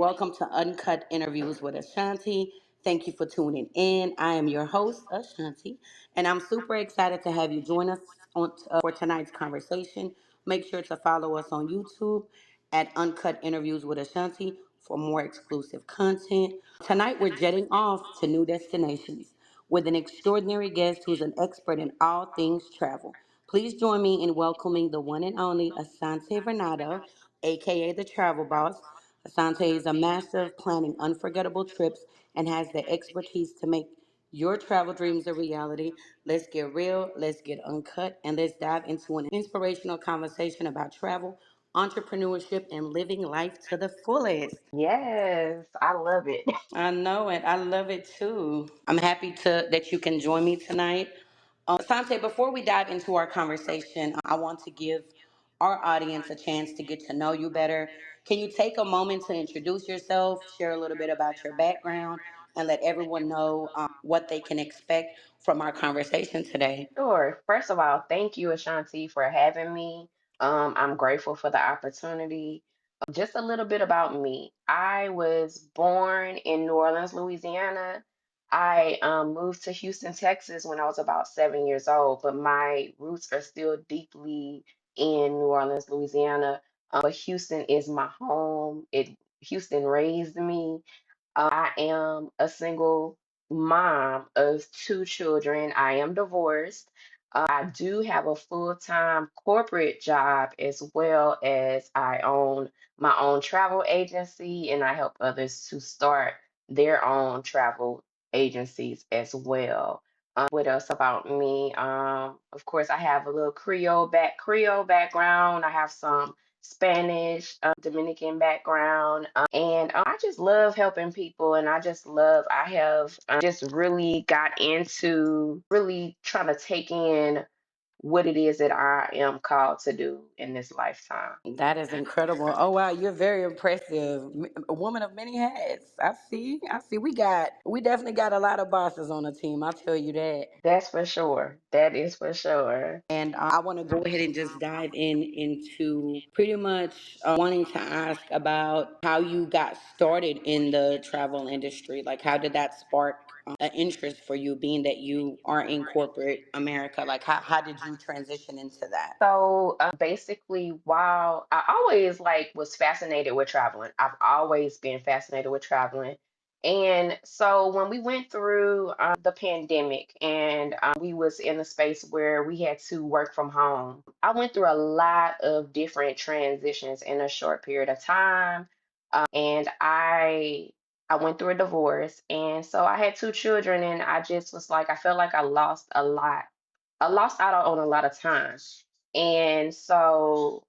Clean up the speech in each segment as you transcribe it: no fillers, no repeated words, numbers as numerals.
welcome to Uncut Interviews with Ashanti. Thank you for tuning in. I am your host, Ashanti, and I'm super excited to have you join us for tonight's conversation. Make sure to follow us on YouTube at Uncut Interviews with Ashanti for more exclusive content. Tonight, we're jetting off to new destinations with an extraordinary guest who's an expert in all things travel. Please join me in welcoming the one and only Asante Varnado, aka the Travel Boss. Asante is a master of planning unforgettable trips and has the expertise to make your travel dreams a reality. Let's get real, let's get uncut, and let's dive into an inspirational conversation about travel, entrepreneurship, and living life to the fullest. Yes, I love it. I know it. I love it too. I'm happy to that you can join me tonight. Asante, before we dive into our conversation, I want to give our audience a chance to get to know you better. Can you take a moment to introduce yourself, share a little bit about your background, and let everyone know what they can expect from our conversation today? Sure. First of all, thank you, Ashanti, for having me. I'm grateful for the opportunity. Just a little bit about me. I was born in New Orleans, Louisiana. I moved to Houston, Texas when I was about 7 years old, but my roots are still deeply in New Orleans, Louisiana. But Houston is my home. Houston raised me. I am a single mom of two children. I am divorced. I do have a full-time corporate job as well as I own my own travel agency and I help others to start their own travel agencies as well. What else about me? Of course, I have a little Creole background. I have some Spanish, Dominican background, and I just love helping people. And I have just really got into really trying to take in what it is that I am called to do in this lifetime. That is incredible. Oh wow, you're very impressive. A woman of many hats. I see. I see. We definitely got a lot of bosses on the team. I'll tell you that. That's for sure. That is for sure. And I want to go ahead and just dive into pretty much wanting to ask about how you got started in the travel industry. Like, how did that spark an interest for you, being that you are in corporate America? Like, how did you transition into that? So basically, while I always like was fascinated with traveling, I've always been fascinated with traveling. And so when we went through the pandemic and we was in a space where we had to work from home, I went through a lot of different transitions in a short period of time. And I went through a divorce, and so I had two children, and I just was like, I felt like I lost a lot. I lost out on a lot of time. And so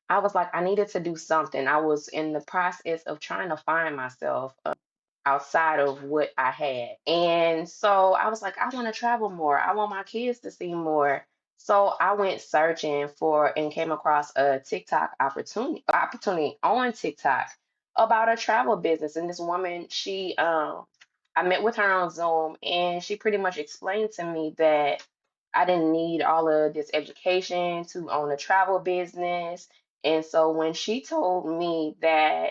I was like, I needed to do something. I was in the process of trying to find myself outside of what I had. And so I was like, I want to travel more. I want my kids to see more. So I went searching for and came across a TikTok opportunity on TikTok about a travel business. And this woman, I met with her on Zoom and she pretty much explained to me that I didn't need all of this education to own a travel business. And so when she told me that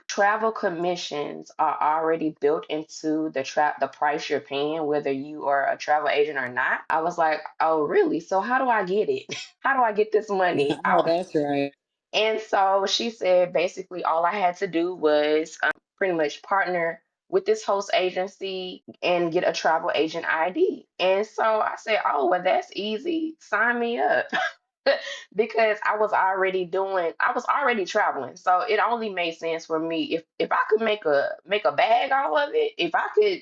travel commissions are already built into the price you're paying, whether you are a travel agent or not. I was like, oh, really? So how do I get it? How do I get this money? Oh, that's right. And so she said basically all I had to do was pretty much partner with this host agency and get a travel agent ID. And so I said, oh, well, that's easy. Sign me up. Because I was already traveling. So it only made sense for me if I could make a bag all of it, if I could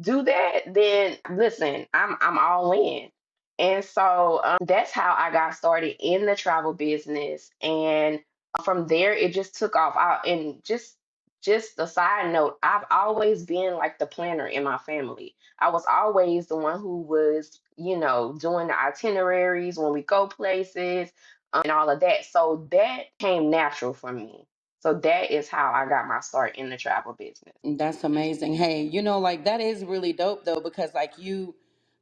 do that, then listen, I'm all in. And so that's how I got started in the travel business. And from there, it just took off. And just a side note, I've always been like the planner in my family. I was always the one who was, doing the itineraries when we go places and all of that. So that came natural for me. So that is how I got my start in the travel business. That's amazing. Hey, like that is really dope though, because like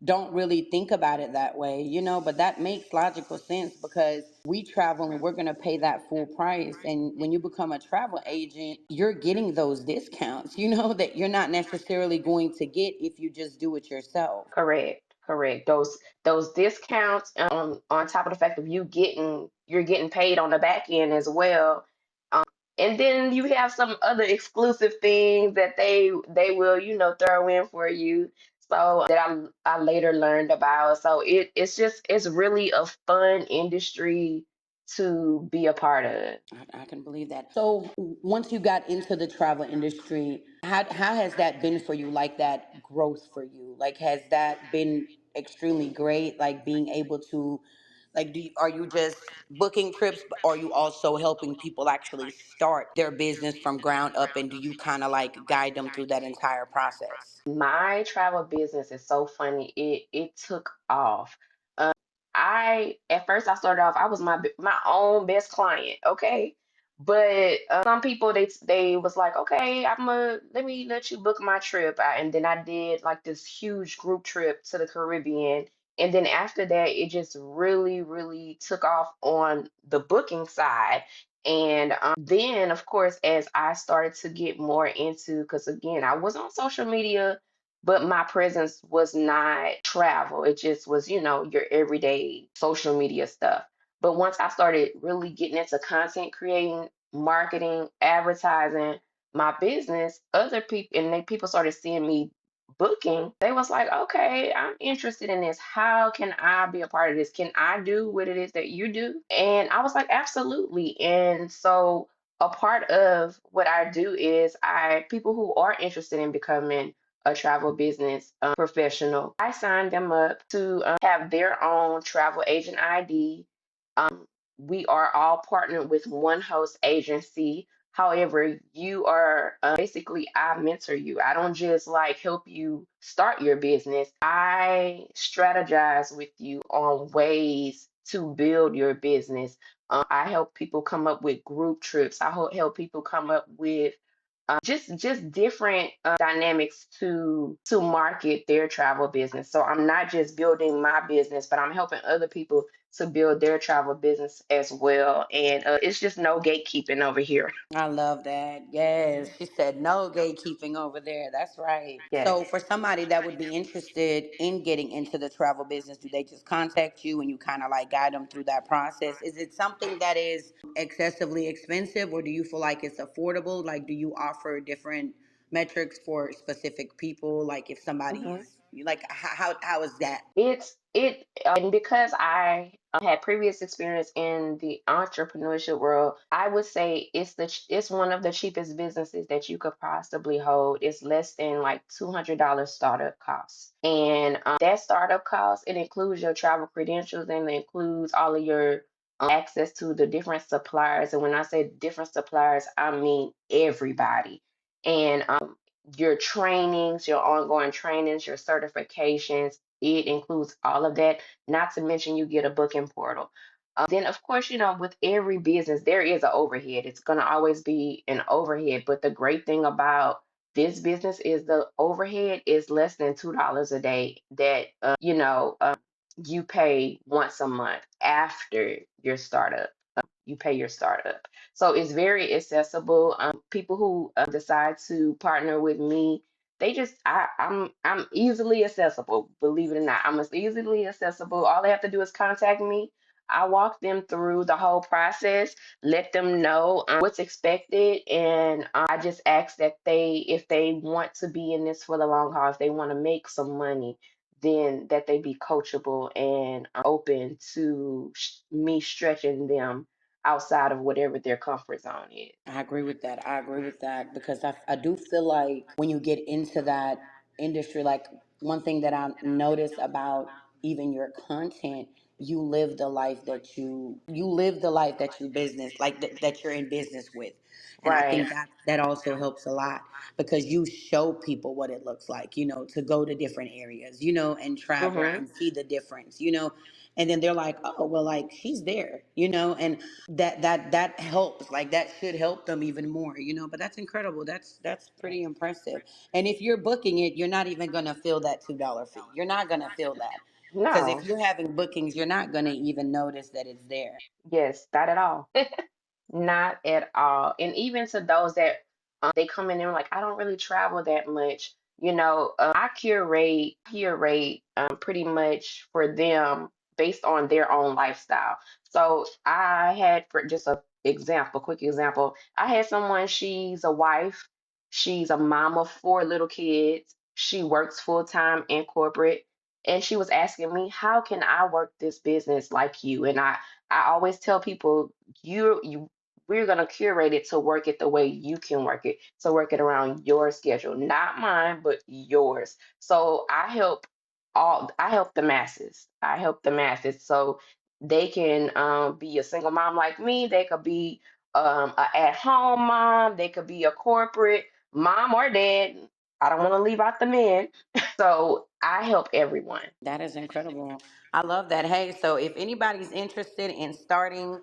don't really think about it that way, but that makes logical sense because we travel and we're going to pay that full price. And when you become a travel agent, you're getting those discounts, that you're not necessarily going to get if you just do it yourself. Correct, correct. Those discounts on top of the fact of you're getting paid on the back end as well. And then you have some other exclusive things that they will, throw in for you. So that I later learned about. So it's really a fun industry to be a part of. I can believe that. So once you got into the travel industry, how has that been for you? Like that growth for you? Like has that been extremely great? Like being able to, like, are you just booking trips, or are you also helping people actually start their business from ground up? And do you kind of like guide them through that entire process? My travel business is so funny. It took off. I at first I started off, I was my own best client, okay? But some people they was like, okay, let me let you book my trip. And then I did like this huge group trip to the Caribbean. And then after that, it just really, really took off on the booking side. And then, of course, as I started to get more into, because again, I was on social media, but my presence was not travel. It just was, your everyday social media stuff. But once I started really getting into content creating, marketing, advertising, my business, other people and people started seeing me booking. They was like, okay, I'm interested in this. How can I be a part of this? Can I do what it is that you do? And I was like, absolutely. And so a part of what I do is I people who are interested in becoming a travel business professional. I signed them up to have their own travel agent ID. We are all partnered with one host agency. However, you are basically, I mentor you. I don't just like help you start your business. I strategize with you on ways to build your business. I help people come up with group trips. I help people come up with just different dynamics to market their travel business. So I'm not just building my business, but I'm helping other people to build their travel business as well. And it's just no gatekeeping over here. I love that. Yes. She said no gatekeeping over there. That's right. So, Yes. for somebody that would be interested in getting into the travel business, do they just contact you and you kind of like guide them through that process? Is it something that is excessively expensive, or do you feel like it's affordable? Like, do you offer different metrics for specific people? Like, if Mhm. somebody's like, how is that? And because I had previous experience in the entrepreneurship world, I would say it's one of the cheapest businesses that you could possibly hold. It's less than like $200 startup costs, and that startup cost, it includes your travel credentials and it includes all of your access to the different suppliers. And when I say different suppliers, I mean everybody. And your trainings, your ongoing trainings, your certifications. It includes all of that, not to mention you get a booking portal. Then, of course, with every business, there is an overhead. It's going to always be an overhead. But the great thing about this business is the overhead is less than $2 a day that, you pay once a month after your startup. You pay your startup. So it's very accessible. People who decide to partner with me, I'm easily accessible. Believe it or not, I'm as easily accessible. All they have to do is contact me. I walk them through the whole process, let them know what's expected, and I just ask that if they want to be in this for the long haul, if they want to make some money, then that they be coachable and open to me stretching them outside of whatever their comfort zone is. I agree with that. I agree with that because I do feel like when you get into that industry, like one thing that I notice about even your content, you live the life that you business like that you're in business with, and I Right. think that also helps a lot because you show people what it looks like, to go to different areas, and travel Mm-hmm. and see the difference, and then they're like, oh well, like she's there, you know, and that helps. Like that should help them even more, you know. But that's incredible. That's pretty impressive. And if you're booking it, you're not even gonna feel that $2 fee. You're not gonna feel that because if No, you're having bookings, you're not gonna even notice that it's there. yes, not at all. Not at all. And even to those that they come in and like, I don't really travel that much. I curate pretty much for them based on their own lifestyle. So I had, for just a example, quick example, I had someone, she's a wife, she's a mom of four little kids, she works full time in corporate, and she was asking me, how can I work this business like you? And I always tell people, you we're going to curate it to work it the way you can work it, to work it around your schedule, not mine, but yours. So I help the masses. I help the masses so they can be a single mom like me. They could be a at-home mom. They could be a corporate mom or dad. I don't want to leave out the men. So I help everyone. That is incredible. I love that. Hey, so if anybody's interested in starting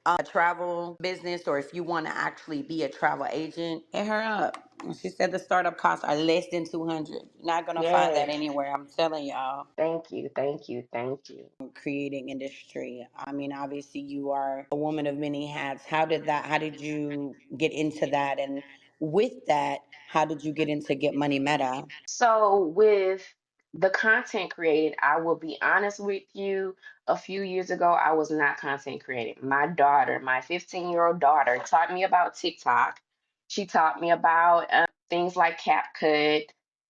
a travel business, or if you want to actually be a travel agent, hit her up. She said the startup costs are less than 200. You're not gonna find that Yes. anywhere. I'm telling y'all. Thank you. Thank you. Thank you. Creating industry. I mean, obviously you are a woman of many hats. How did you get into that? And with that, how did you get into Get Money Meta? So with the content created, I will be honest with you. A few years ago, I was not content creating. My daughter, my 15-year-old daughter, taught me about TikTok. She taught me about things like CapCut.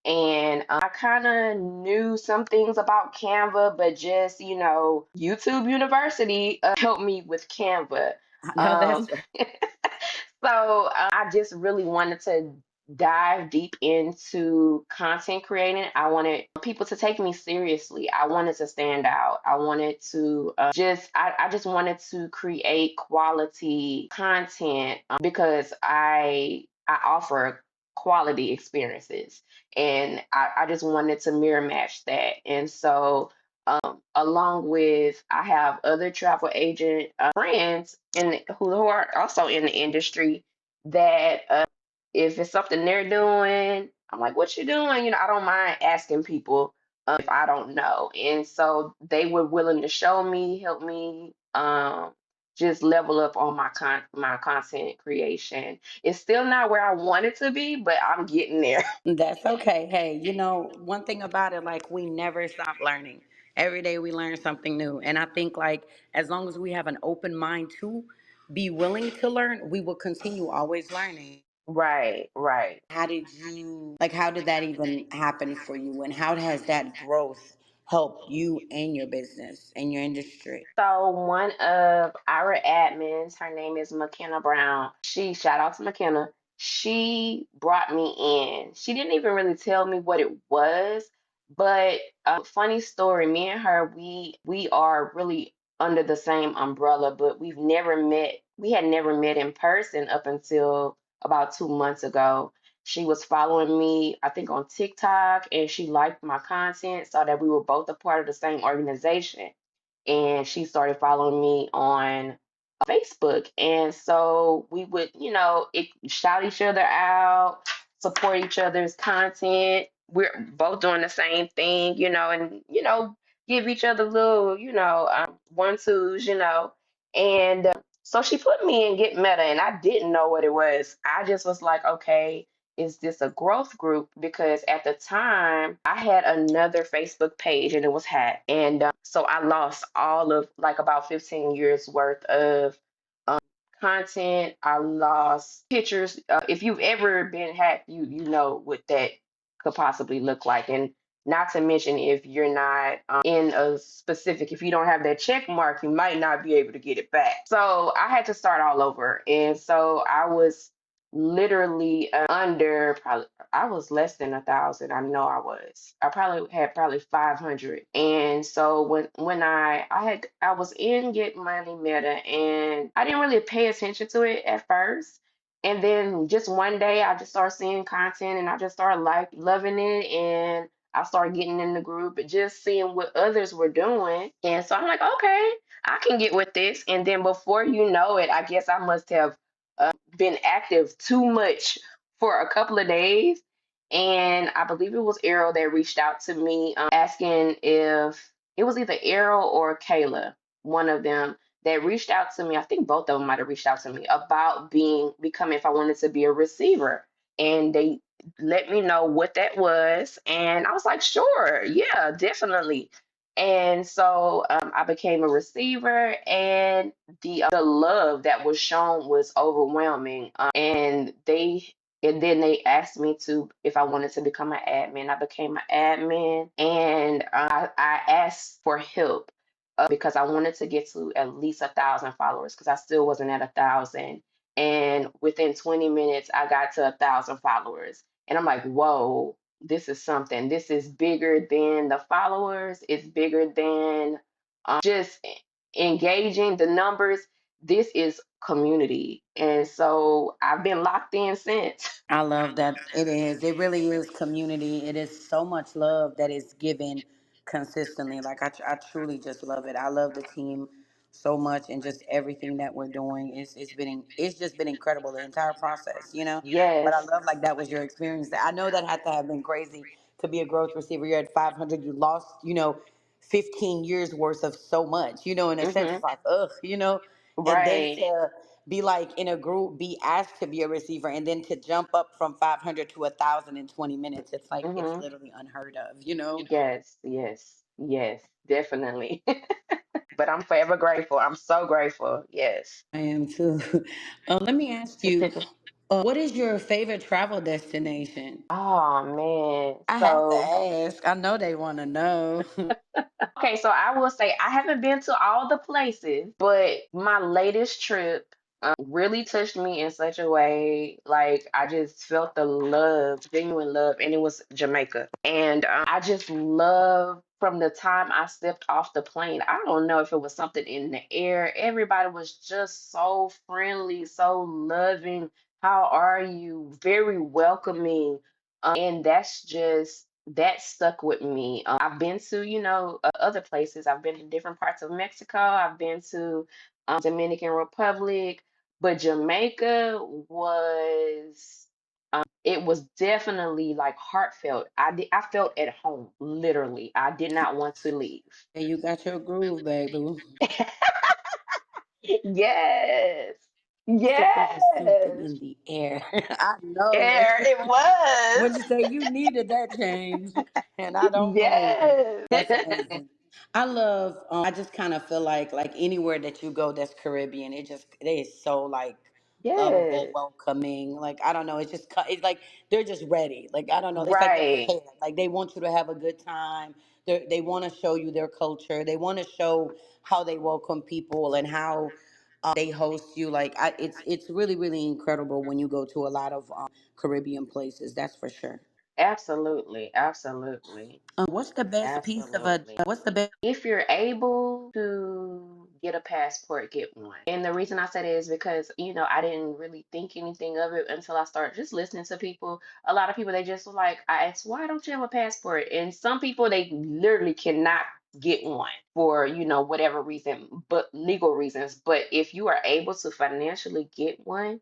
And I kind of knew some things about Canva, but just, YouTube University helped me with Canva. I know that's Um, So I just really wanted to dive deep into content creating. I wanted people to take me seriously. I wanted to stand out. I wanted to I just wanted to create quality content because I offer quality experiences, and I just wanted to mirror match that. And so along with, I have other travel agent friends who are also in the industry that if it's something they're doing, I'm like, what you doing? I don't mind asking people if I don't know. And so they were willing to show me, help me just level up on my content creation. It's still not where I want it to be, but I'm getting there. That's okay. Hey, you know, one thing about it, like we never stop learning. Every day we learn something new. And I think like as long as we have an open mind to be willing to learn, we will continue always learning. Right, right. How did that even happen for you? And how has that growth helped you and your business and your industry? So one of our admins, her name is McKenna Brown. Shout out to McKenna. She brought me in. She didn't even really tell me what it was, but funny story. Me and her, we are really under the same umbrella, but we've never met. We had never met in person up until about 2 months ago. She was following me, I think, on TikTok, and she liked my content, saw that we were both a part of the same organization, and she started following me on Facebook. And so we would, shout each other out, support each other's content. We're both doing the same thing, and give each other little, one twos, And so she put me in Get Meta, and I didn't know what it was. I just was like, okay, is this a growth group? Because at the time I had another Facebook page and it was hacked. And so I lost all of like about 15 years worth of content. I lost pictures. If you've ever been hacked, you know what that could possibly look like. And not to mention, if you're not in a specific, if you don't have that check mark, you might not be able to get it back. So I had to start all over. And so I was literally under probably, I was less than 1,000. I know I was. I probably had probably 500. And so when I was in Get Money Meta, and I didn't really pay attention to it at first. And then just one day I just started seeing content and I just started like loving it, and I started getting in the group and just seeing what others were doing. And so I'm like, okay, I can get with this. And then before you know it, I guess I must have been active too much for a couple of days. And I believe it was Errol that reached out to me, asking if it was either Errol or Kayla, one of them that reached out to me. I think both of them might have reached out to me about becoming if I wanted to be a receiver. And they let me know what that was. And I was like, sure, yeah, definitely. And so I became a receiver, and the love that was shown was overwhelming. And then they asked me to if I wanted to become an admin. I became an admin, and I asked for help because I wanted to get to at least 1,000 followers because I still wasn't at 1,000. And within 20 minutes, I got to 1,000 followers, and I'm like, whoa, this is something. This is bigger than the followers. It's bigger than just engaging the numbers. This is community. And so I've been locked in since. I love that. It is. It really is community. It is so much love that is given consistently. Like I truly just love it. I love the team so much and just everything that we're doing. It's just been incredible the entire process. But I Yes. love like that was your experience. I know that had to have been crazy to be a growth receiver. You're at 500. You lost 15 years worth of so much. In a sense, Hmm. it's like ugh. And then Right. to be like in a group, be asked to be a receiver, and then to jump up from 500 to 1,000 in 20 minutes. It's like it's Hmm. literally unheard of. Yes, yes, yes, definitely. But I'm forever grateful. I'm so grateful. Yes. I am too. Let me ask you, what is your favorite travel destination? Oh man. I have to So ask. I know they want to know. okay, so I will say I haven't been to all the places, but my latest trip really touched me in such a way. Like I just felt the love, genuine love, and it was Jamaica. And I just love from the time I stepped off the plane. I don't know if it was something in the air. Everybody was just so friendly, so loving. How are you? Very welcoming. And that stuck with me. I've been to, other places. I've been to different parts of Mexico. I've been to Dominican Republic, but Jamaica was it was definitely like heartfelt. I felt at home, literally. I did not want to leave. And you got your groove, baby. Yes. Said there was something Yes. in the air. I know. There it What'd was. you say? You needed that change, and I don't blame you. Yes. That's amazing. I love. I just kind of feel like anywhere that you go that's Caribbean, it is so like lovable, Yes. welcoming. Like I don't know, it's like they're just ready. Like I don't know, it's like they're Right. prepared. Like they want you to have a good time. They want to show you their culture. They want to show how they welcome people and how they host you. It's really really incredible when you go to a lot of Caribbean places. That's for sure. Absolutely. Absolutely. What's the best piece of a? Absolutely. What's the best? If you're able to get a passport, get one. And the reason I said it is because, I didn't really think anything of it until I started just listening to people. A lot of people, they just were like, I asked, why don't you have a passport? And some people, they literally cannot get one for, whatever reason, but legal reasons. But if you are able to financially get one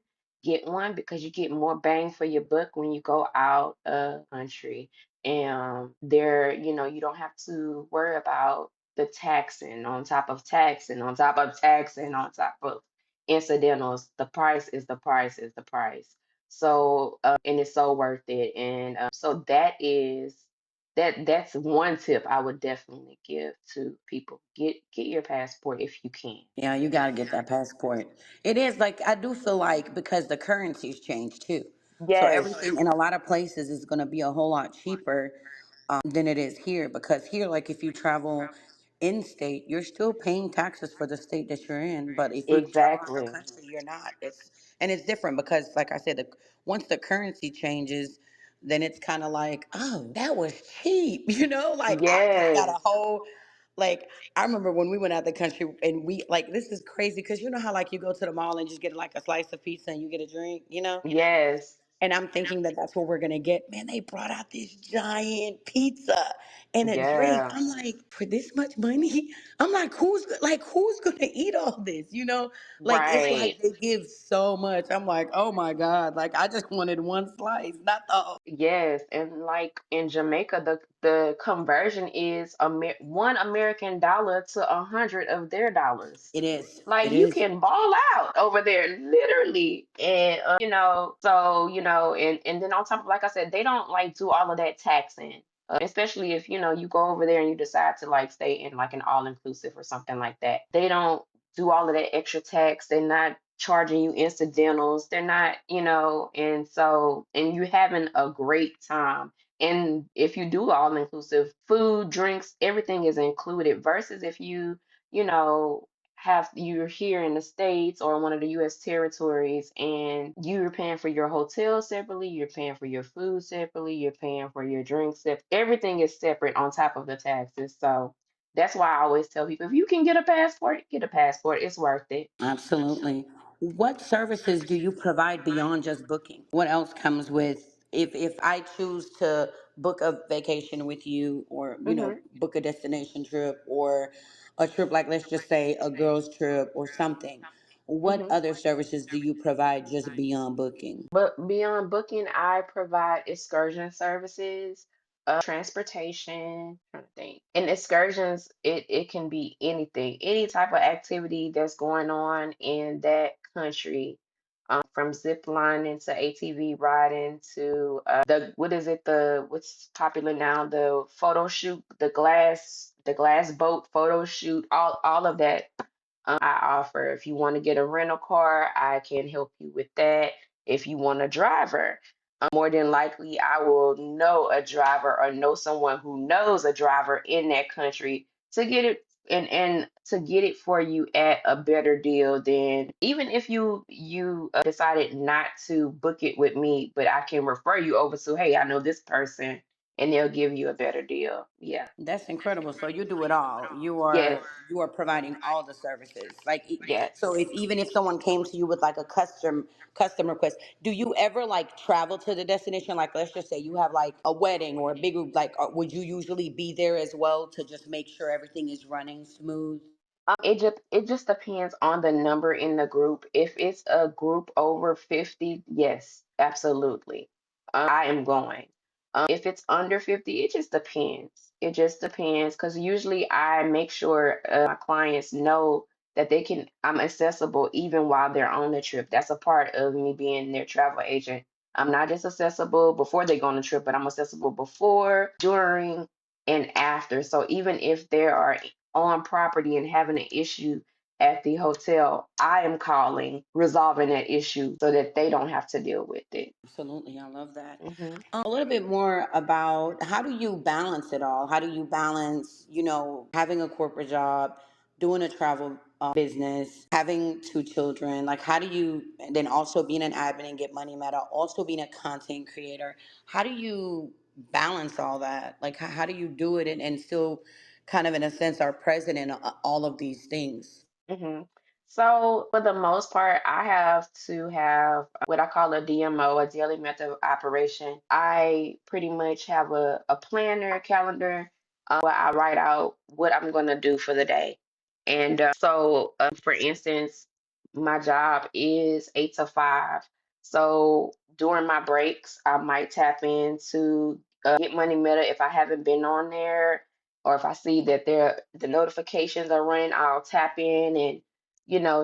because you get more bang for your buck when you go out of country. And there, you don't have to worry about the taxing on top of taxing on top of taxing on top of incidentals. The price is the price is the price. So, and it's so worth it. And so that's one tip I would definitely give to people. Get your passport if you can. Yeah, you got to get that passport. It is like I do feel like because the currency's changed too, so Yes, everything in a lot of places is going to be a whole lot cheaper than it is here. Because here, like if you travel in state, you're still paying taxes for the state that you're in. But if you're traveling out of the exactly. country, you're not. It's different because, like I said, once the currency changes, then it's kind of like, oh, that was cheap. Like I just got a Yes, whole like I remember when we went out the country and we like this is crazy because you know how like you go to the mall and just get like a slice of pizza and you get a drink. yes. And I'm thinking that that's what we're gonna get. Man, they brought out this giant pizza and a drink. Yeah, I'm like, for this much money? I'm like, who's gonna eat all this? You know, like it's right. like they give so much. I'm like, oh my god, like I just wanted one slice, not the whole. Yes, and like in Jamaica, the conversion is $1 American to 100 of their dollars. It is. Like It you is. can ball out over there, literally, and so and then on top of, like I said, they don't like do all of that taxing, especially if you go over there and you decide to like stay in like an all inclusive or something like that. They don't do all of that extra tax. They're not charging you incidentals. They're not, and you're having a great time. And if you do all inclusive, food, drinks, everything is included. Versus if you know, you're here in the States or one of the US territories and you're paying for your hotel separately, you're paying for your food separately, you're paying for your drinks separately. Everything is separate on top of the taxes. So that's why I always tell people if you can get a passport, get a passport. It's worth it. Absolutely. What services do you provide beyond just booking? What else comes with if I choose to book a vacation with you or, Hmm. book a destination trip or a trip like let's just say a girls trip or something. What Hmm. other services do you provide just beyond booking? But beyond booking, I provide excursion services, transportation, trying to think. And excursions, it can be anything, any type of activity that's going on in that country, from zip lining to ATV riding to the what is it, the what's popular now, the photo shoot, the glass boat photo shoot, all of that. I offer. If you want to get a rental car, I can help you with that. If you want a driver, more than likely I will know a driver or know someone who knows a driver in that country to get it and to get it for you at a better deal than even if you decided not to book it with me, but I can refer you over to, hey, I know this person and they'll give you a better deal. Yeah. That's incredible. So you do it all. You Yes. are you are providing all the services. So Yes. if even if someone came to you with like a custom request, do you ever like travel to the destination? Like let's just say you have like a wedding or a big like would you usually be there as well to just make sure everything is running smooth? It just depends on the number in the group. If it's a group over 50, yes, absolutely. I am going. If it's under 50, it just depends. It just depends because usually I make sure my clients know that I'm accessible even while they're on the trip. That's a part of me being their travel agent. I'm not just accessible before they go on the trip, but I'm accessible before, during, and after. So even if there are on property and having an issue at the hotel, I am calling, resolving that issue so that they don't have to deal with it. Absolutely, I love that. Hmm. A little bit more about how do you balance it all? How do you balance, having a corporate job, doing a travel business, having two children? Like, how do you, and then also being an admin and get money meta, also being a content creator? How do you balance all that? Like, how do you do it and still kind of, in a sense, are present in all of these things? Hmm. So, for the most part, I have to have what I call a DMO, a daily method of operation. I pretty much have a planner, calendar, where I write out what I'm going to do for the day. And for instance, my job is 8 to 5. So, during my breaks, I might tap into Get Money Meta if I haven't been on there, or if I see that the notifications are running, I'll tap in and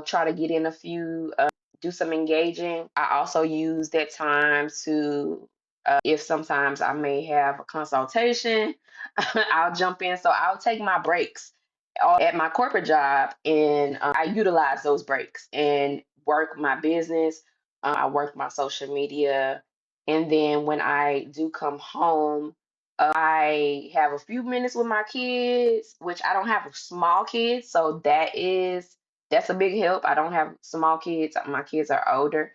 try to get in a few, do some engaging. I also use that time to, if sometimes I may have a consultation, I'll jump in. So I'll take my breaks at my corporate job, and I utilize those breaks and work my business. I work my social media, and then when I do come home, I have a few minutes with my kids, which I don't have small kids, so that's a big help. I don't have small kids. My kids are older.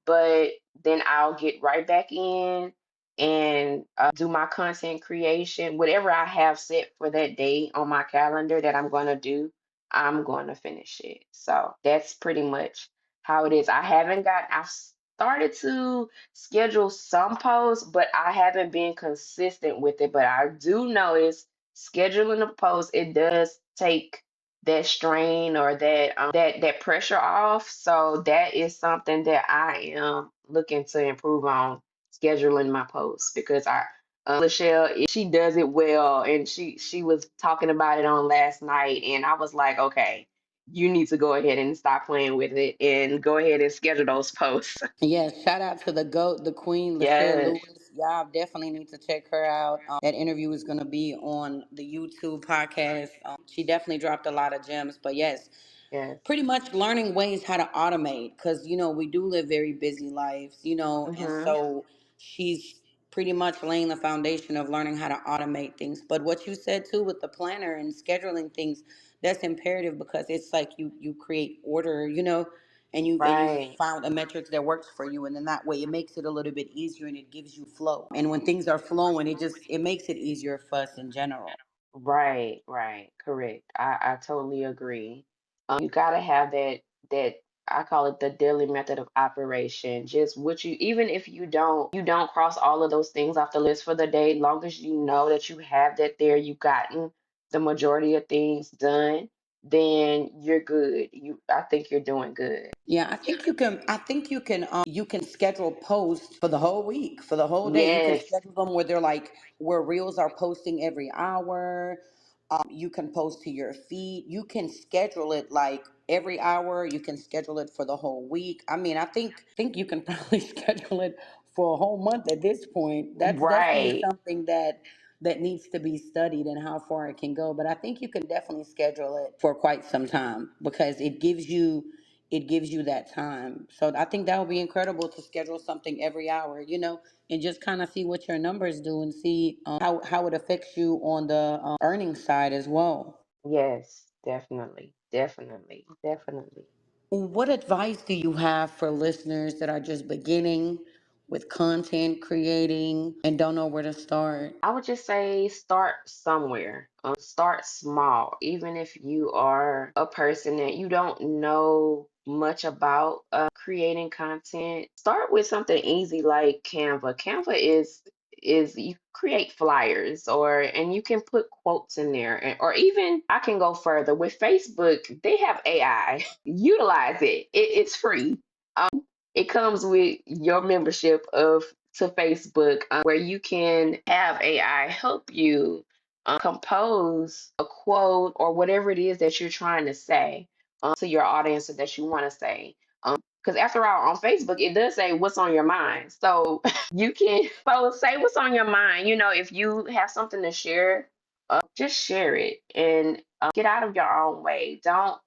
But then I'll get right back in and do my content creation. Whatever I have set for that day on my calendar that I'm going to do, I'm going to finish it. So that's pretty much how it is. I haven't got. started to schedule some posts, but I haven't been consistent with it. But I do notice scheduling a post, it does take that strain or that pressure off. So that is something that I am looking to improve on, scheduling my posts, because I Lachelle, she does it well, and she was talking about it on last night, and I was like, okay, you need to go ahead and stop playing with it and go ahead and schedule those posts. Yes, shout out to the GOAT, the Queen, Lachelle Yes, Lewis. Y'all definitely need to check her out. That interview is going to be on the YouTube podcast. She definitely dropped a lot of gems. But yes, yes. pretty much learning ways how to automate because, we do live very busy lives, and Mm-hmm. so she's pretty much laying the foundation of learning how to automate things. But what you said too with the planner and scheduling things, that's imperative because it's like you create order, and you Right, found a metric that works for you, and then that way it makes it a little bit easier and it gives you flow. And when things are flowing, it makes it easier for us in general. right, right. Correct. I totally agree. You gotta have that I call it the daily method of operation. Just what you even if you don't cross all of those things off the list for the day, long as you know that you have that there, you've gotten the majority of things done, then you're good. I think you're doing good. Yeah, I think you can. You can schedule posts for the whole week, for the whole day. You can Yes. schedule them where they're like where reels are posting every hour. You can post to your feed. You can schedule it like every hour. You can schedule it for the whole week. I mean, I think you can probably schedule it for a whole month at this point. That's definitely Right. something that needs to be studied and how far it can go. But I think you can definitely schedule it for quite some time because it gives you that time. So I think that would be incredible to schedule something every hour, and just kind of see what your numbers do and see how it affects you on the earning side as well. Yes, definitely. Definitely. Definitely. What advice do you have for listeners that are just beginning with content creating and don't know where to start? I would just say start somewhere. Start small. Even if you are a person that you don't know much about creating content, start with something easy like Canva. Canva is you create flyers and you can put quotes in there or even I can go further with Facebook. They have AI. Utilize it. It's free. It comes with your membership of to Facebook, where you can have AI help you compose a quote or whatever it is that you're trying to say to your audience or that you want to say. Because after all, on Facebook, it does say what's on your mind. So you can say what's on your mind. If you have something to share, just share it and get out of your own way. Don't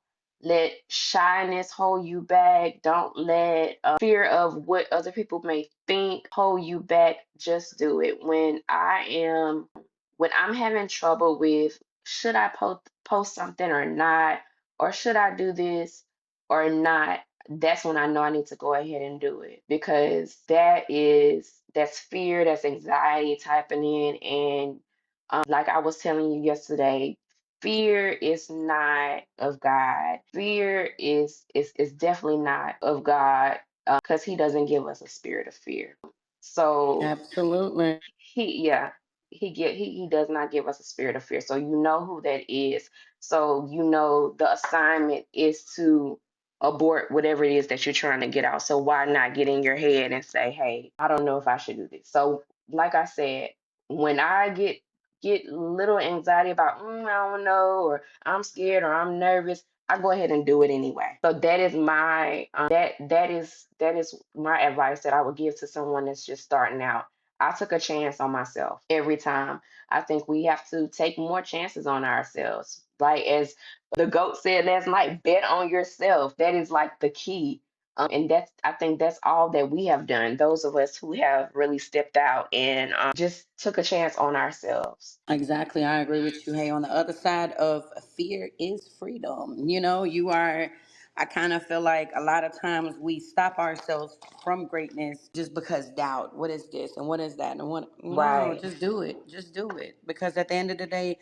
let shyness hold you back. Don't let fear of what other people may think hold you back. Just do it. When I'm having trouble with should I post something or not, or should I do this or not, that's when I know I need to go ahead and do it because that's fear, that's anxiety typing in, and like I was telling you yesterday, fear is not of God. Fear is definitely not of God because He doesn't give us a spirit of fear. So Absolutely. yeah, he does not give us a spirit of fear. So you know who that is. So you know the assignment is to abort whatever it is that you're trying to get out. So why not get in your head and say, hey, I don't know if I should do this. So like I said, when I get little anxiety about I don't know or I'm scared or I'm nervous, I go ahead and do it anyway. So that is my that is my advice that I would give to someone that's just starting out. I took a chance on myself every time. I think we have to take more chances on ourselves. Like as the GOAT said last night, bet on yourself. That is like the key. And I think that's all that we have done. Those of us who have really stepped out and just took a chance on ourselves. Exactly. I agree with you. Hey, on the other side of fear is freedom. I kind of feel like a lot of times we stop ourselves from greatness just because doubt. What is this and what is that? And what? No, Right. just do it. Just do it. Because at the end of the day,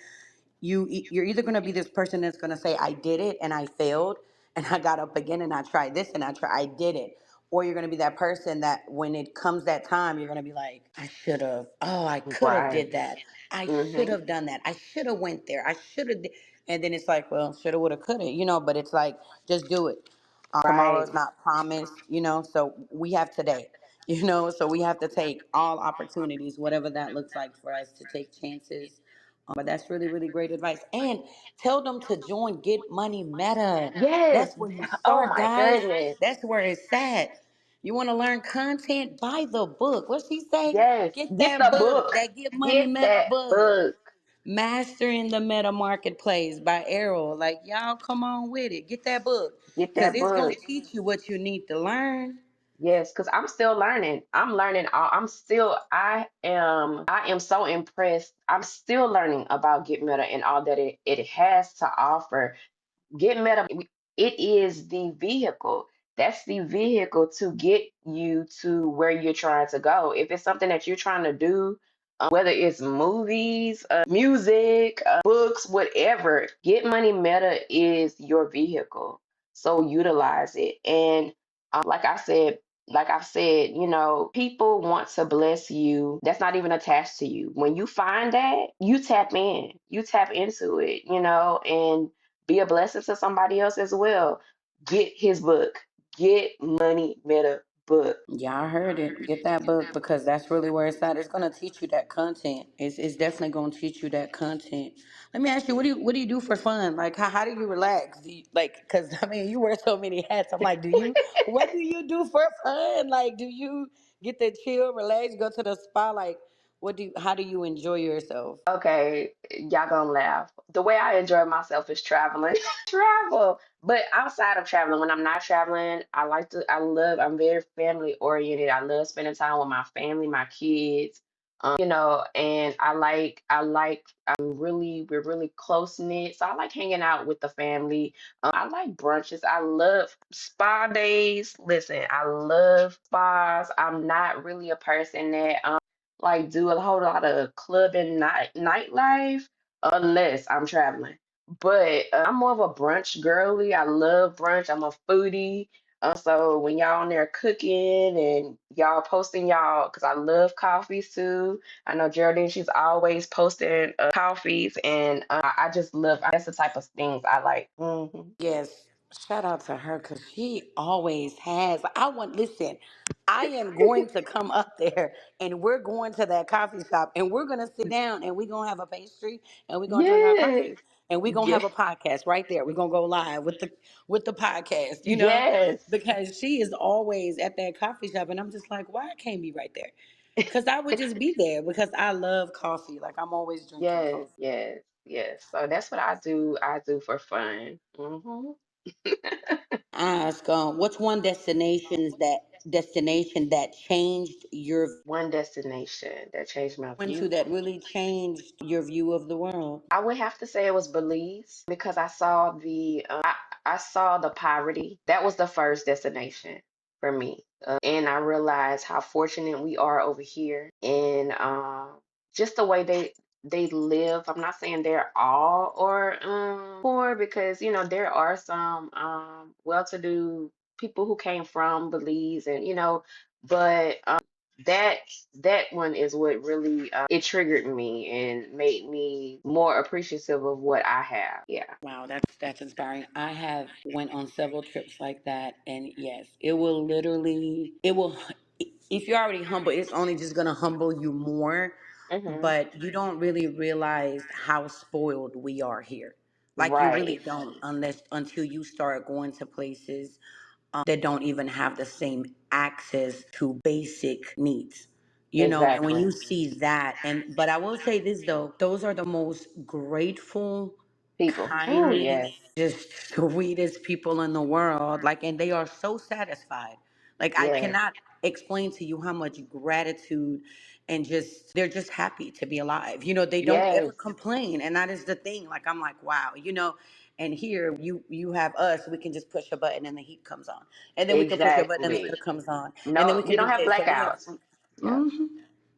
you're either going to be this person that's going to say, I did it and I failed and I got up again and I tried this and I did it. or you're going to be that person that when it comes that time, you're going to be like, I should have, oh, I could have Right. did that. I should Mm-hmm. have done that. I should have went there. I should have. And then it's like, well, shoulda, woulda, coulda, but it's like, just do it. Tomorrow Right. is not promised, so we have today, so we have to take all opportunities, whatever that looks like for us to take chances. But that's really, really great advice. And tell them to join Get Money Meta. Yes. That's where you Oh start, my guys. goodness. That's where it's at. You want to learn content? Buy the book. What she say? Yes. Get Get that the book, book. that Get Money Get Meta that book. book. Mastering the Meta Marketplace by Errol. Like, y'all come on with it. Get that book. Get Because that it's going book. to teach you what you need to learn. Yes, because I'm still learning. I'm learning all I'm still I am so impressed. I'm still learning about Get Meta and all that it has to offer. Get Meta, it is the vehicle. That's the vehicle to get you to where you're trying to go. If it's something that you're trying to do, whether it's movies, music, books, whatever, Get Money Meta is your vehicle. So utilize it. And like I've said, people want to bless you. That's not even attached to you. When you find that, you tap into it, and be a blessing to somebody else as well. Get his book. Get Money Meta book. Y'all heard it. Get that book because that's really where it's at. It's gonna teach you that content. It's definitely gonna teach you that content. Let me ask you, what do you do for fun? Like how do you relax? Do you, like because I mean you wear so many hats. I'm like, what do you do for fun? Like, do you get to chill, relax, go to the spa? Like, how do you enjoy yourself? Okay, y'all gonna laugh. The way I enjoy myself is traveling. Travel. But outside of traveling, when I'm not traveling, I'm very family oriented. I love spending time with my family, my kids, and we're really close knit. So I like hanging out with the family. I like brunches. I love spa days. Listen, I love spas. I'm not really a person that like do a whole lot of club and nightlife unless I'm traveling. But I'm more of a brunch girly. I love brunch. I'm a foodie. So when y'all on there cooking and y'all posting y'all, because I love coffees too. I know Geraldine, she's always posting coffees, and I just love. That's the type of things I like. Yes, shout out to her because she always has. Listen, I am going to come up there and we're going to that coffee shop and we're going to sit down and we're going to have a pastry and we're going to drink our Yes, coffee and we're going to yes, have a podcast right there. We're going to go live with the podcast, yes. because she is always at that coffee shop and I'm just like, why I can't be right there? Because I would just be there because I love coffee. Like I'm always drinking Yes, coffee. yes, yes. So that's what I do. I do for fun. Ask what's one destination that changed your One destination that changed my into view. that really changed your view of the world. I would have to say it was Belize because I saw the poverty. That was the first destination for me, and I realized how fortunate we are over here, and just the way they live. I'm not saying they're all or poor because there are some well-to-do people who came from Belize, and but that that one is what really it triggered me and made me more appreciative of what I have. Yeah. Wow, that's inspiring. I have went on several trips like that, and yes, it will. If you're already humble, it's only just gonna humble you more. Hmm. But you don't really realize how spoiled we are here. Like you really Right. don't, until you start going to places that don't even have the same access to basic needs. And when Exactly. you see that, but I will say this though, those are the most grateful, People. Oh kindest, yes. just sweetest people in the world. Like, and they are so satisfied. Like, I Yes. cannot explain to you how much gratitude and just they're just happy to be alive. They don't ever Yes. complain, and that is the thing. Like, I'm like, wow. And here you have us. We can just push a button and the heat comes on, and then we can push a button and the Exactly. air comes on, and then No, we we can don't do have this, and we have. blackouts. Yeah. Hmm.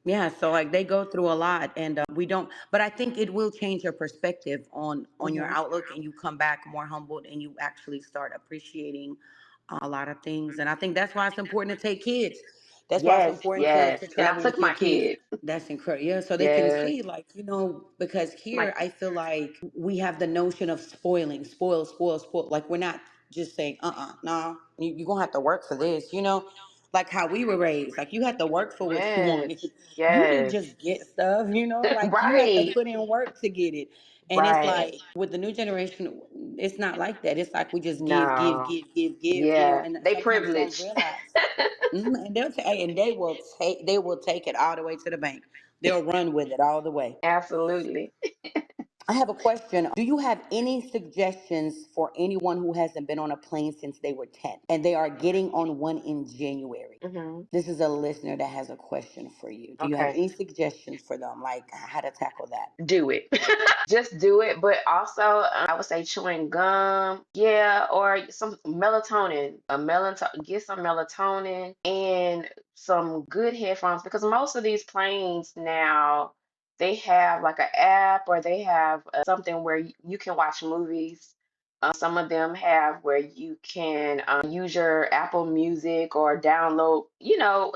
Yeah, so like they go through a lot, and we don't. But I think it will change your perspective on your Hmm. outlook, and you come back more humbled, and you actually start appreciating. a lot of things. And I think that's why it's important to take kids. That's why it's Yes, important yes. to And I travel with took your my kids. kids. That's incredible. Yeah, so they can Yes. see, like, because here Like, I feel like we have the notion of spoiling, spoil, spoil, spoil. Like, we're not just saying, no, you're going to have to work for this, like how we were raised. Like, you had to work for what you wanted. yes, You didn't yes. just get stuff, like you had to Right, put in work to get it. And it's right. like with the new generation, it's not like that. It's like we just give, give, No. give, give, give, Yeah. and They sometimes we don't privileged. realize. And they will take it all the way to the bank. They'll run with it all the way. Absolutely. I have a question. Do you have any suggestions for anyone who hasn't been on a plane since they were 10 and they are getting on one in January? Hmm. This is a listener that has a question for you. Do you have Okay. any suggestions for them, like how to tackle that? Do it. Just do it. But also, I would say chewing gum, yeah, or some melatonin, get some melatonin and some good headphones because most of these planes now they have like an app or they have something where you can watch movies. Some of them have where you can use your Apple Music or download,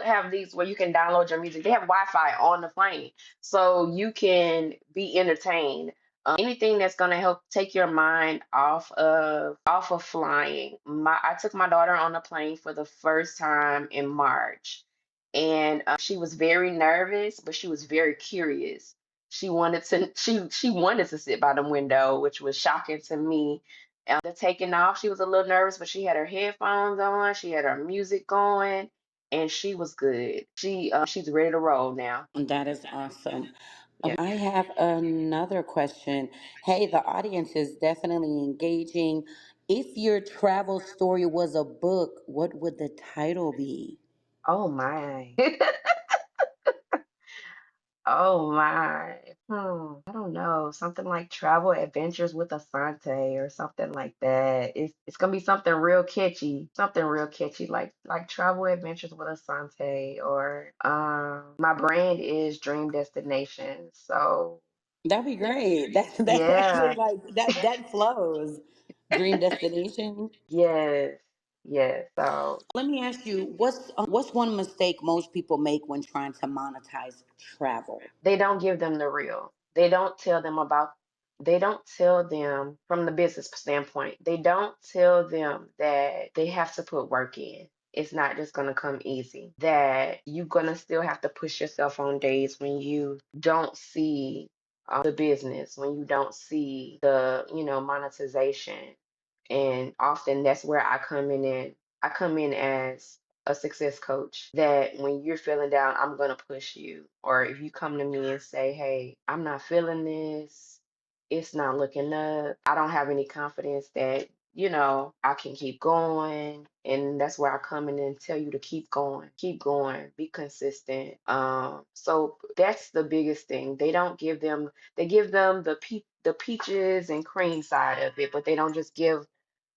have these where you can download your music. They have Wi-Fi on the plane so you can be entertained. Anything that's going to help take your mind off of flying. I took my daughter on a plane for the first time in March, and she was very nervous, but she was very curious. She wanted to sit by the window, which was shocking to me. The taking off, she was a little nervous, but she had her headphones on, she had her music going, and she was good. She's ready to roll now. That is awesome. Yeah. I have another question. Hey, the audience is definitely engaging. If your travel story was a book, what would the title be? Oh my. Oh my. I don't know. Something like Travel Adventures with Asante or something like that. It's gonna be something real catchy. Something real catchy like Travel Adventures with Asante or my brand is Dream Destination. So That'd be great. That's actually yeah. like that flows. Dream destination. Yes. Yes. So Let me ask you, what's one mistake most people make when trying to monetize travel? they don't give them the real. They don't tell them from the business standpoint, they don't tell them that they have to put work in. It's not just going to come easy. That you're going to still have to push yourself on days when you don't see the business, when you don't see the, monetization. And often that's where I come in. I come in as a success coach that when you're feeling down, I'm going to push you. Or if you come to me and say, hey, I'm not feeling this, it's not looking up, I don't have any confidence that, I can keep going. And that's where I come in and tell you to keep going, be consistent. So that's the biggest thing. They give them the peaches and cream side of it, but they don't just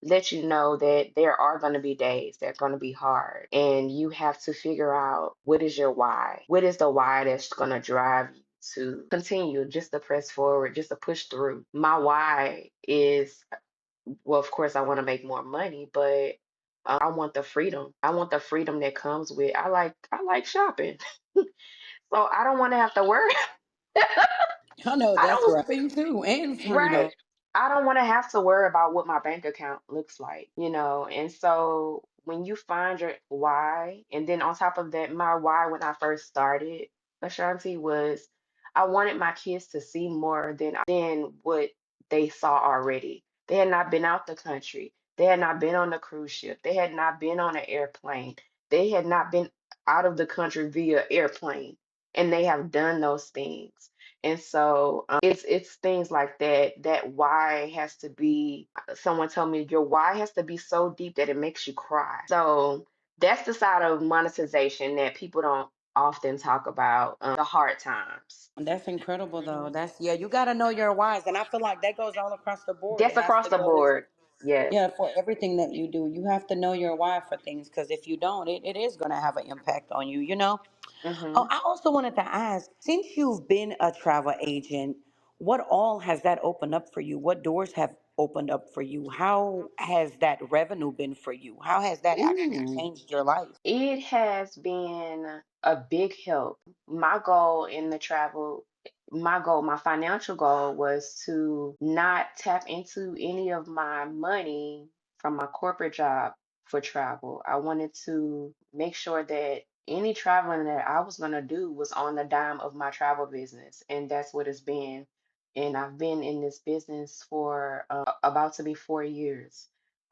let you know that there are going to be days that are going to be hard and you have to figure out what is your why. What is the why that's going to drive you to continue, just to press forward, just to push through. My why is, well, of course I want to make more money, but I want the freedom. I want the freedom that comes with I like shopping. So I don't want to have to worry. I know I that's don't. right. Shopping too and freedom. Right. I don't want to have to worry about what my bank account looks like. And so when you find your why, and then on top of that, my why when I first started, Ashanti, was I wanted my kids to see more than what they saw already. They had not been out the country. They had not been on a cruise ship. They had not been on an airplane. They had not been out of the country via airplane. And they have done those things. And so it's things like that. That why has to be, someone told me your why has to be so deep that it makes you cry. So that's the side of monetization that people don't often talk about, the hard times. That's incredible though. Mhm. That's yeah, you gotta know your whys. And I feel like that goes all across the board. It That's has across to the go board. Yes. yeah, for everything that you do. You have to know your why for things because if you don't, it is gonna have an impact on you. Oh, Hmm. I also wanted to ask, since you've been a travel agent, what all has that opened up for you? What doors opened up for you, how has that revenue been for you? How has that actually Ooh. changed your life? It has been a big help. My goal in the travel, my financial goal was to not tap into any of my money from my corporate job for travel. I wanted to make sure that any traveling that I was going to do was on the dime of my travel business. And that's what it's been. And I've been in this business for about to be 4 years.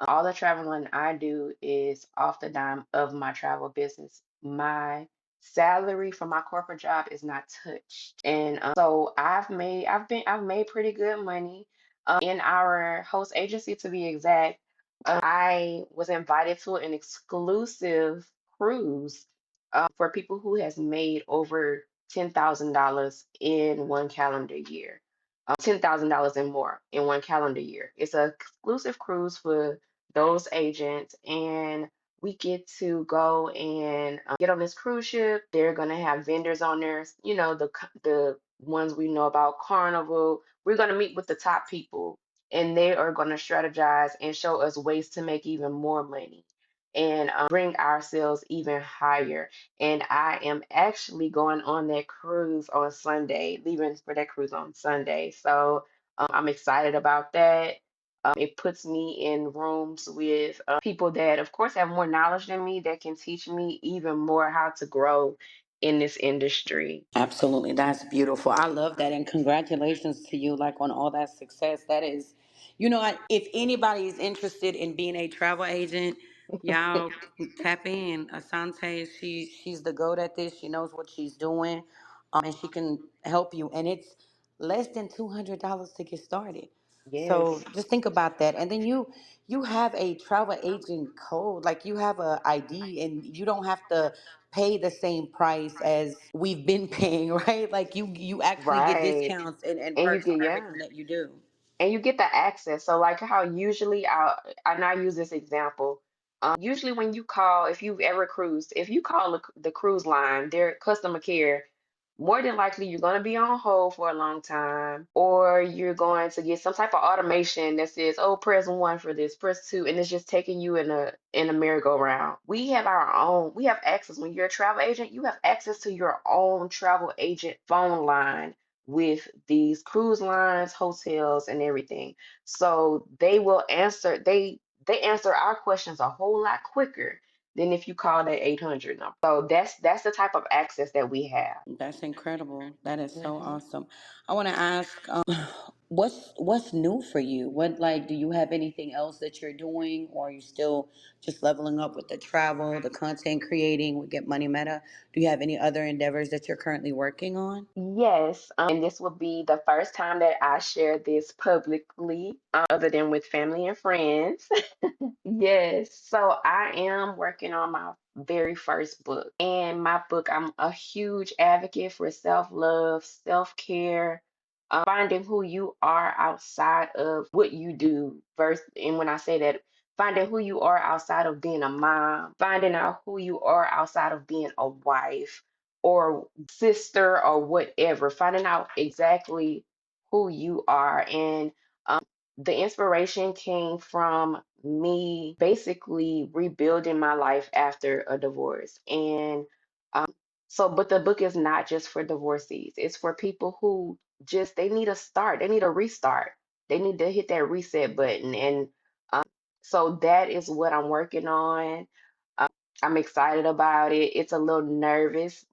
All the traveling I do is off the dime of my travel business. My salary from my corporate job is not touched, and so I've made pretty good money. In our host agency, to be exact, I was invited to an exclusive cruise for people who has made over $10,000 in one calendar year. $10,000 and more in one calendar year. It's an exclusive cruise for those agents, and we get to go and get on this cruise ship. They're gonna have vendors on there, you know, the ones we know about, Carnival. We're gonna meet with the top people, and they are gonna strategize and show us ways to make even more money and bring ourselves even higher. And I am actually going on that cruise on Sunday, leaving for that cruise on Sunday. So I'm excited about that. It puts me in rooms with people that, of course, have more knowledge than me that can teach me even more how to grow in this industry. Absolutely. That's beautiful. I love that. And congratulations to you, like on all that success. That is, if anybody is interested in being a travel agent, y'all tap in. Asante, she's the goat at this. She knows what she's doing. And she can help you. And it's less than $200 to get started. So Yes, just think about that. And then you have a travel agent code, like you have a ID, and you don't have to pay the same price as we've been paying, right? Like you actually get right. discounts and And you perks get, on yeah. everything that you do. And you get the access. So like how usually and I use this example. Usually when you call, if you've ever cruised, if you call the cruise line, their customer care, more than likely you're going to be on hold for a long time, or you're going to get some type of automation that says, "Oh, press one for this, press two," and it's just taking you in a merry-go-round. We have our own. We have access. When you're a travel agent, you have access to your own travel agent phone line with these cruise lines, hotels, and everything. So they answer our questions a whole lot quicker than if you call that 800 number. So that's the type of access that we have. That's incredible. That is so Hmm. awesome. I want to ask, what's new for you? What, like, do you have anything else that you're doing, or are you still just leveling up with the travel, the content creating, with Get Money Meta? Do you have any other endeavors that you're currently working on? Yes, and this will be the first time that I share this publicly, other than with family and friends. Yes, so I am working on my very first book. And my book, I'm a huge advocate for self-love, self-care, finding who you are outside of what you do. First, and when I say that, finding who you are outside of being a mom, finding out who you are outside of being a wife or sister or whatever, finding out exactly who you are. And the inspiration came from me basically rebuilding my life after a divorce. And but the book is not just for divorcees, it's for people who just, they need a start, they need a restart, they need to hit that reset button. And so that is what I'm working on. Um, I'm excited about it. It's a little nervous.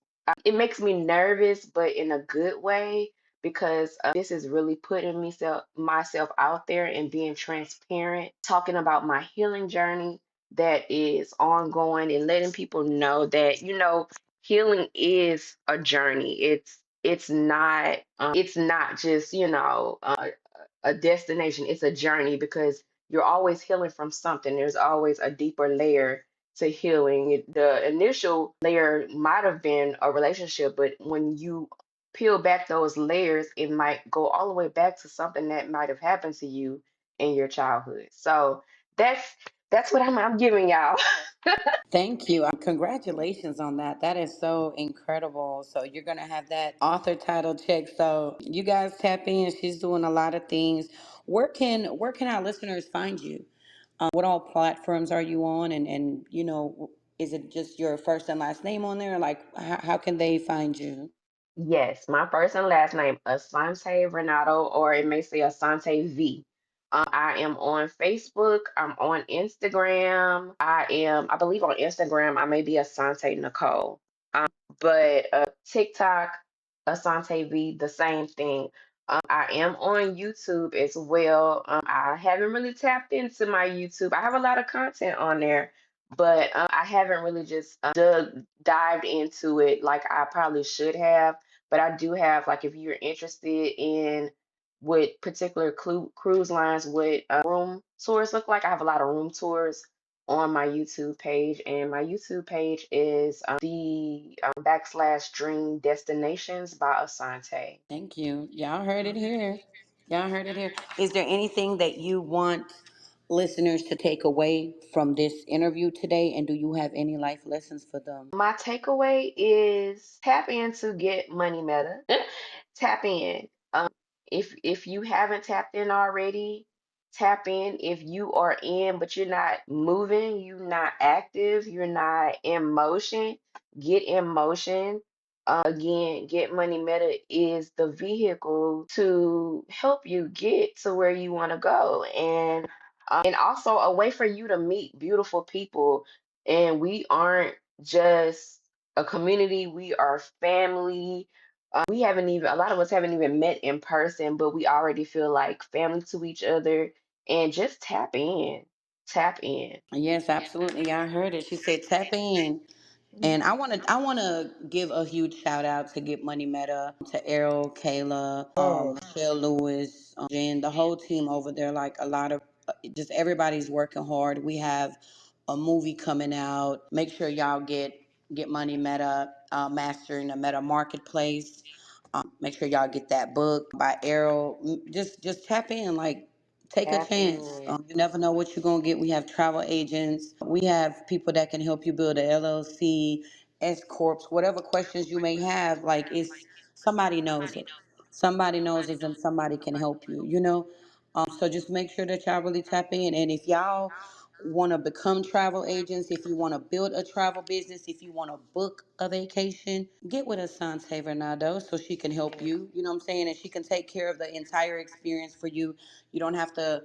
It makes me nervous, but in a good way, because this is really putting myself out there and being transparent, talking about my healing journey that is ongoing, and letting people know that, healing is a journey. It's not just, a destination. It's a journey, because you're always healing from something. There's always a deeper layer to healing. The initial layer might have been a relationship, but when you peel back those layers, it might go all the way back to something that might have happened to you in your childhood. So that's That's what I'm giving y'all. Thank you. Congratulations on that. That is so incredible. So you're gonna have that author title check. So you guys tap in. She's doing a lot of things. Where can our listeners find you? What all platforms are you on? And is it just your first and last name on there? Like how can they find you? Yes, my first and last name, Asante Varnado, or it may say Asante V. I am on Facebook. I'm on Instagram. I believe on Instagram, I may be Asante Nicole. But TikTok, Asante V, the same thing. I am on YouTube as well. I haven't really tapped into my YouTube. I have a lot of content on there, but I haven't really just dived into it like I probably should have. But I do have, like, if you're interested in what particular cruise lines, what room tours look like, I have a lot of room tours on my YouTube page, and my YouTube page is the backslash Dream Destinations by Asante. Thank you. Y'all heard it here. Y'all heard it here. Is there anything that you want listeners to take away from this interview today? And do you have any life lessons for them? My takeaway is tap in to get money meta. Tap in. If you haven't tapped in already, tap in. If you are in, but you're not moving, you're not active, you're not in motion, get in motion. Again, Get Money Meta is the vehicle to help you get to where you want to go, and also a way for you to meet beautiful people. And we aren't just a community, we are family. We haven't even, a lot of us haven't even met in person, but we already feel like family to each other. And just tap in, tap in. Yes, absolutely. I heard it. She said tap in. And I want to give a huge shout out to Get Money Meta, to Errol, Kayla, Yes, Michelle Lewis, Jen, the whole team over there. Like a lot of just everybody's working hard. We have a movie coming out. Make sure y'all get Money Meta, mastering the Meta Marketplace. Make sure y'all get that book by Errol. Just tap in, like take a tap chance. in. You never know what you're gonna get. We have travel agents. We have people that can help you build a LLC, S corps, whatever questions you may have. Like it's somebody knows it. Somebody knows it, and somebody can help you. So just make sure that y'all really tap in. And if y'all want to become travel agents, if you want to build a travel business, if you want to book a vacation, get with Asante Varnado so she can help Yes, you. You know what I'm saying? And she can take care of the entire experience for you. You don't have to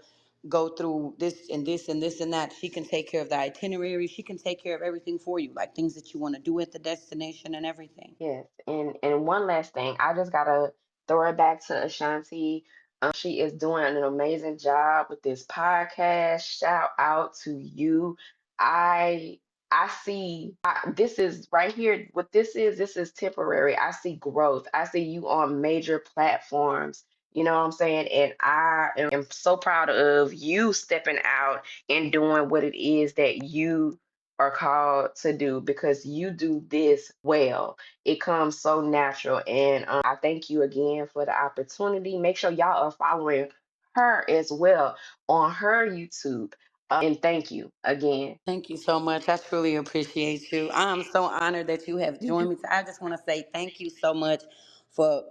go through this and this and this and that. She can take care of the itinerary. She can take care of everything for you, like things that you want to do at the destination and everything. yes. And one last thing, I just gotta throw it back to Ashanti. She is doing an amazing job with this podcast. Shout out to you. I I see this is right here. What this is temporary. I see growth. I see you on major platforms. You know what I'm saying? And I am so proud of you stepping out and doing what it is that you are called to do, because you do this well. It comes so natural. And I thank you again for the opportunity. Make sure y'all are following her as well on her YouTube. And thank you again. Thank you so much. I truly appreciate you. I'm so honored that you have joined me. I just want to say thank you so much for,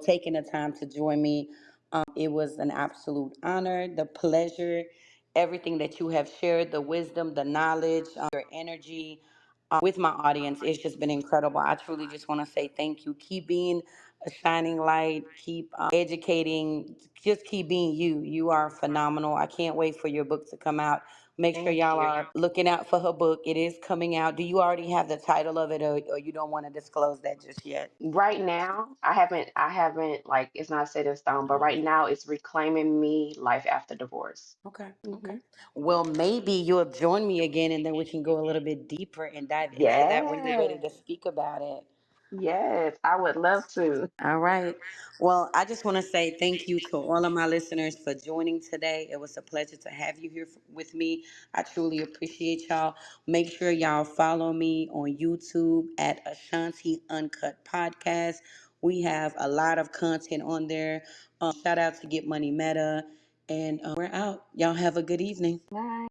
taking the time to join me. It was an absolute honor, the pleasure, everything that you have shared, the wisdom, the knowledge, your energy with my audience. It's just been incredible. I truly just want to say thank you. Keep being a shining light. Keep educating. Just keep being you. You are phenomenal. I can't wait for your book to come out. Make sure Thank y'all you. are looking out for her book. It is coming out. Do you already have the title of it, or you don't want to disclose that just yet? Right now, I haven't, like, it's not set in stone, but right now it's Reclaiming Me, Life After Divorce. Okay. Okay. Hmm. Well, maybe you'll join me again, and then we can go a little bit deeper and dive into that when you're ready Yes, to speak about it. yes, I would love to. All right. Well, I just want to say thank you to all of my listeners for joining today. It was a pleasure to have you here with me. I truly appreciate y'all. Make sure y'all follow me on YouTube at Ashanti Uncut Podcast. We have a lot of content on there. Shout out to Get Money Meta. And we're out. Y'all have a good evening. Bye.